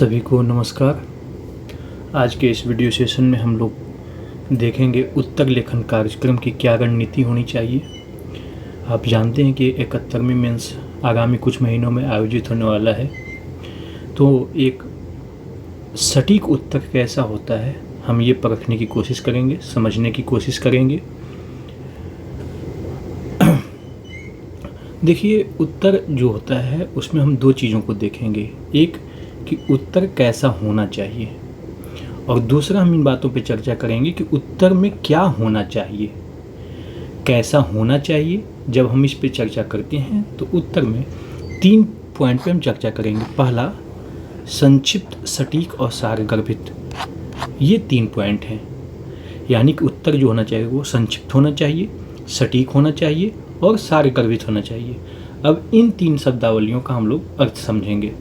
सभी को नमस्कार। आज के इस वीडियो सेशन में हम लोग देखेंगे उत्तर लेखन कार्यक्रम की क्या रणनीति होनी चाहिए। आप जानते हैं कि 71वीं मेंस आगामी कुछ महीनों में आयोजित होने वाला है, तो एक सटीक उत्तर कैसा होता है हम ये परखने की कोशिश करेंगे, समझने की कोशिश करेंगे। देखिए, उत्तर जो होता है उसमें हम दो चीज़ों को देखेंगे, एक कि उत्तर कैसा होना चाहिए और दूसरा हम इन बातों पे चर्चा करेंगे कि उत्तर में क्या होना चाहिए। कैसा होना चाहिए जब हम इस पे चर्चा करते हैं तो उत्तर में 3 पॉइंट पे हम चर्चा करेंगे। पहला, संक्षिप्त, सटीक और सारगर्भित। ये 3 पॉइंट हैं, यानी कि उत्तर जो होना चाहिए वो संक्षिप्त होना चाहिए, सटीक होना चाहिए और सारगर्भित होना चाहिए। अब इन 3 शब्दावलियों का हम लोग अर्थ समझेंगे।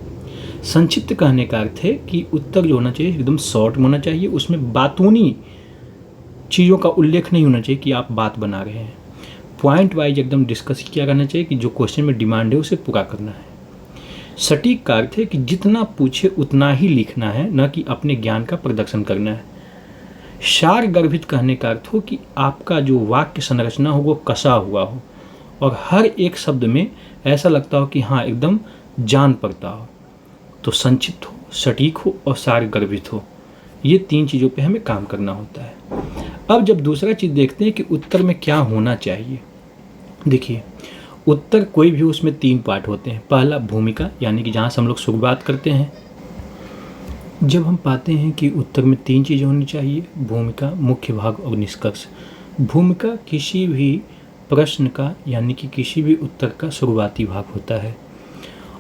संक्षिप्त कहने का अर्थ है कि उत्तर जो होना चाहिए एकदम शॉर्ट होना चाहिए, उसमें बातूनी चीज़ों का उल्लेख नहीं होना चाहिए कि आप बात बना रहे हैं। पॉइंट वाइज एकदम डिस्कस किया करना चाहिए कि जो क्वेश्चन में डिमांड है उसे पूरा करना है। सटीक का अर्थ है कि जितना पूछे उतना ही लिखना है, न कि अपने ज्ञान का प्रदर्शन करना है। सारगर्भित कहने का अर्थ हो कि आपका जो वाक्य संरचना हो वो कसा हुआ हो और हर एक शब्द में ऐसा लगता हो कि हाँ एकदम जान पड़ता हो। तो संक्षिप्त हो, सटीक हो और सारगर्भित हो, ये 3 चीज़ों पे हमें काम करना होता है। अब जब दूसरा चीज़ देखते हैं कि उत्तर में क्या होना चाहिए। देखिए, उत्तर कोई भी उसमें 3 पार्ट होते हैं। पहला, भूमिका, यानी कि जहाँ से हम लोग शुरुआत करते हैं। जब हम पाते हैं कि उत्तर में 3 चीज़ें होनी चाहिए, भूमिका, मुख्य भाग और निष्कर्ष। भूमिका किसी भी प्रश्न का यानी कि किसी भी उत्तर का शुरुआती भाग होता है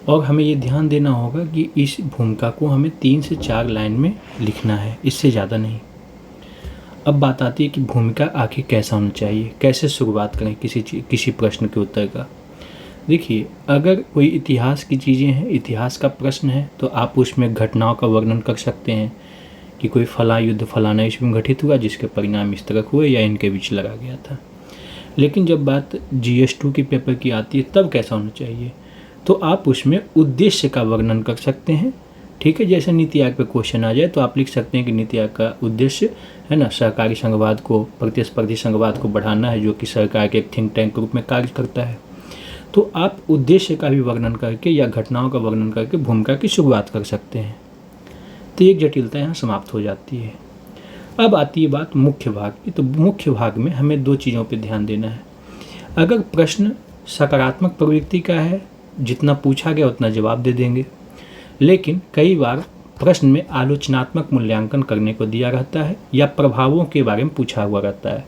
और हमें ये ध्यान देना होगा कि इस भूमिका को हमें 3 से 4 लाइन में लिखना है, इससे ज़्यादा नहीं। अब बात आती है कि भूमिका आखिर कैसा होना चाहिए, कैसे शुरुआत करें किसी प्रश्न के उत्तर का। देखिए, अगर कोई इतिहास की चीज़ें हैं, इतिहास का प्रश्न है, तो आप उसमें घटनाओं का वर्णन कर सकते हैं कि कोई फलां युद्ध फलाना इसमें घटित हुआ जिसके परिणाम इस तरह हुए या इनके बीच लड़ा गया था। लेकिन जब बात GS2 की पेपर की आती है तब कैसा होना चाहिए, तो आप उसमें उद्देश्य का वर्णन कर सकते हैं। ठीक है, जैसे नीति आयोग पे क्वेश्चन आ जाए तो आप लिख सकते हैं कि नीति आयोग का उद्देश्य है ना, सहकारी संघवाद को, प्रतिस्पर्धी संघवाद को बढ़ाना है, जो कि सरकार के एक थिंक टैंक के रूप में कार्य करता है। तो आप उद्देश्य का भी वर्णन करके या घटनाओं का वर्णन करके भूमिका की शुरुआत कर सकते हैं। तो एक जटिलता यहाँ समाप्त हो जाती है। अब आती है बात मुख्य भाग की। तो मुख्य भाग में हमें 2 चीज़ों पर ध्यान देना है। अगर प्रश्न सकारात्मक प्रवृत्ति का है, जितना पूछा गया उतना जवाब दे देंगे, लेकिन कई बार प्रश्न में आलोचनात्मक मूल्यांकन करने को दिया रहता है या प्रभावों के बारे में पूछा हुआ रहता है।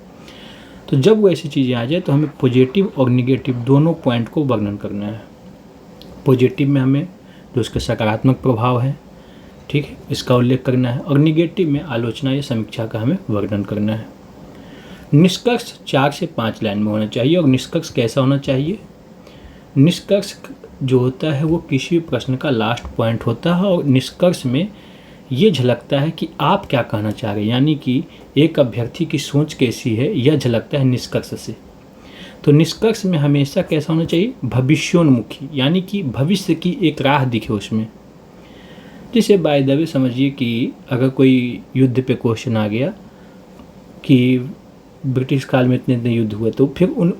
तो जब वो ऐसी चीज़ें आ जाए तो हमें पॉजिटिव और निगेटिव दोनों पॉइंट को वर्णन करना है। पॉजिटिव में हमें जो उसके सकारात्मक प्रभाव है, ठीक है, इसका उल्लेख करना है, और निगेटिव में आलोचना या समीक्षा का हमें वर्णन करना है। निष्कर्ष 4 से 5 लाइन में होना चाहिए। और निष्कर्ष कैसा होना चाहिए? निष्कर्ष जो होता है वो किसी प्रश्न का लास्ट पॉइंट होता है और निष्कर्ष में ये झलकता है कि आप क्या कहना चाह रहे हैं, यानी कि एक अभ्यर्थी की सोच कैसी है, यह झलकता है निष्कर्ष से। तो निष्कर्ष में हमेशा कैसा होना चाहिए? भविष्योन्मुखी, यानी कि भविष्य की एक राह दिखे उसमें। जैसे बाय द वे समझिए कि अगर कोई युद्ध पे क्वेश्चन आ गया कि ब्रिटिश काल में इतने इतने युद्ध हुए, तो फिर उन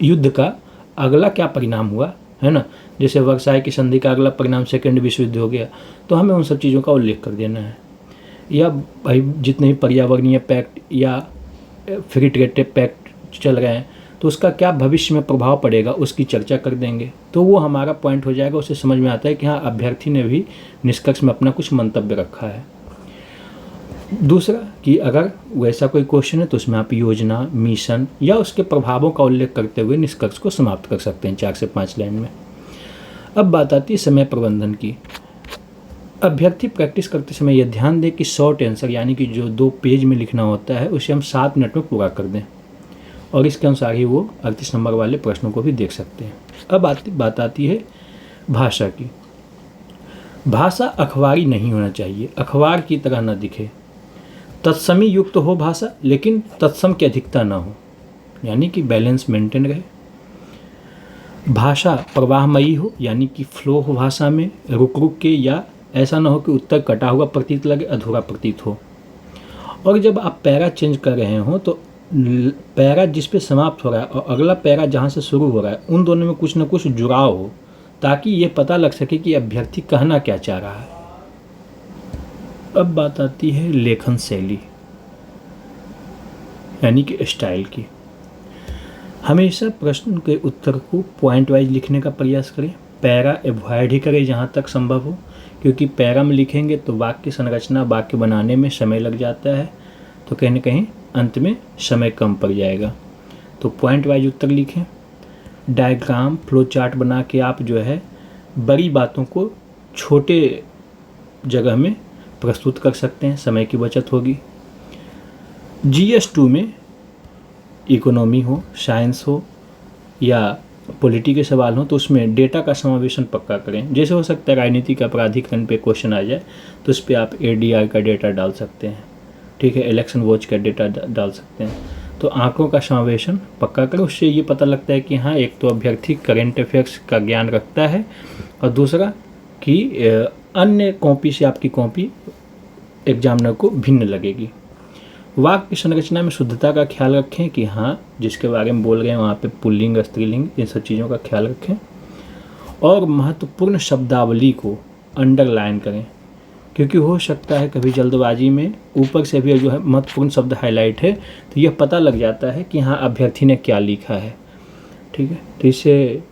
युद्ध का अगला क्या परिणाम हुआ, है ना। जैसे वर्साई की संधि का अगला परिणाम सेकेंड विश्व युद्ध हो गया, तो हमें उन सब चीज़ों का उल्लेख कर देना है। या भाई जितने भी पर्यावरणीय पैक्ट या फ्री ट्रेड पैक्ट चल रहे हैं तो उसका क्या भविष्य में प्रभाव पड़ेगा, उसकी चर्चा कर देंगे। तो वो हमारा पॉइंट हो जाएगा, उससे समझ में आता है कि हाँ अभ्यर्थी ने भी निष्कर्ष में अपना कुछ मंतव्य रखा है। दूसरा कि अगर वैसा कोई क्वेश्चन है तो उसमें आप योजना, मिशन या उसके प्रभावों का उल्लेख करते हुए निष्कर्ष को समाप्त कर सकते हैं 4 से 5 लाइन में। अब बात आती है समय प्रबंधन की। अभ्यर्थी प्रैक्टिस करते समय यह ध्यान दें कि शॉर्ट आंसर, यानी कि जो 2 पेज में लिखना होता है, उसे हम 7 मिनट में पूरा कर दें और इसके अनुसार ही वो 38 नंबर वाले प्रश्नों को भी देख सकते हैं। अब बात आती है भाषा की। भाषा अखबारी नहीं होना चाहिए, अखबार की तरह न दिखे। तत्समी युक्त हो भाषा, लेकिन तत्सम की अधिकता ना हो, यानी कि बैलेंस मेंटेन रहे। भाषा प्रवाहमयी हो, यानी कि फ्लो हो भाषा में, रुक रुक के या ऐसा ना हो कि उत्तर कटा हुआ प्रतीत लगे, अधूरा प्रतीत हो। और जब आप पैरा चेंज कर रहे हो तो पैरा जिस पे समाप्त हो रहा है और अगला पैरा जहाँ से शुरू हो रहा है उन दोनों में कुछ न कुछ जुड़ाव हो, ताकि ये पता लग सके कि अभ्यर्थी कहना क्या चाह रहा है। अब बात आती है लेखन शैली यानी कि स्टाइल की। हमेशा प्रश्न के उत्तर को पॉइंट वाइज लिखने का प्रयास करें, पैरा अवॉइड ही करें जहाँ तक संभव हो, क्योंकि पैरा में लिखेंगे तो वाक्य संरचना, वाक्य बनाने में समय लग जाता है, तो कहीं ना कहीं अंत में समय कम पड़ जाएगा। तो पॉइंट वाइज उत्तर लिखें। डायग्राम, फ्लो चार्ट बना के आप जो है बड़ी बातों को छोटे जगह में प्रस्तुत कर सकते हैं, समय की बचत होगी। GS2 में इकोनॉमी हो, साइंस हो या पॉलिटी के सवाल हो तो उसमें डेटा का समावेशन पक्का करें। जैसे हो सकता है राजनीतिक अपराधीकरण पे क्वेश्चन आ जाए तो उस पर आप ADR का डेटा डाल सकते हैं, ठीक है, इलेक्शन वॉच का डेटा डाल सकते हैं। तो आंकड़ों का समावेशन पक्का करें, उससे ये पता लगता है कि हाँ, एक तो अभ्यर्थी करेंट अफेयर्स का ज्ञान रखता है और दूसरा कि अन्य कॉपी से आपकी कॉपी एग्जामिनर को भिन्न लगेगी। वाक्य संरचना में शुद्धता का ख्याल रखें कि हाँ, जिसके बारे में बोल रहे हैं वहाँ पे पुल्लिंग, स्त्रीलिंग, इन सब चीज़ों का ख्याल रखें। और महत्वपूर्ण शब्दावली को अंडरलाइन करें, क्योंकि हो सकता है कभी जल्दबाजी में ऊपर से भी जो है महत्वपूर्ण शब्द हाईलाइट है तो यह पता लग जाता है कि हाँ, अभ्यर्थी ने क्या लिखा है, ठीक है। तो इससे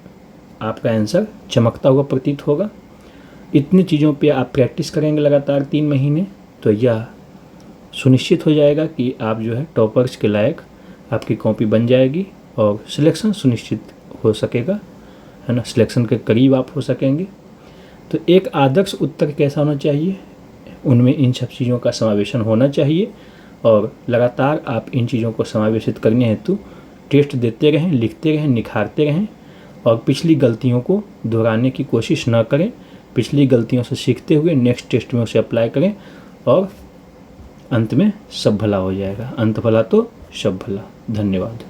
आपका आंसर चमकता हुआ प्रतीत होगा। इतनी चीज़ों पे आप प्रैक्टिस करेंगे लगातार 3 महीने तो यह सुनिश्चित हो जाएगा कि आप जो है टॉपर्स के लायक आपकी कॉपी बन जाएगी और सिलेक्शन सुनिश्चित हो सकेगा, है ना, सिलेक्शन के करीब आप हो सकेंगे। तो एक आदर्श उत्तर कैसा होना चाहिए, उनमें इन सब चीज़ों का समावेशन होना चाहिए और लगातार आप इन चीज़ों को समावेशित करने हेतु टेस्ट देते रहें, लिखते रहें, निखारते रहें और पिछली गलतियों को दोहराने की कोशिश न करें। पिछली गलतियों से सीखते हुए नेक्स्ट टेस्ट में उसे अप्लाई करें और अंत में सब भला हो जाएगा। अंत भला तो सब भला। धन्यवाद।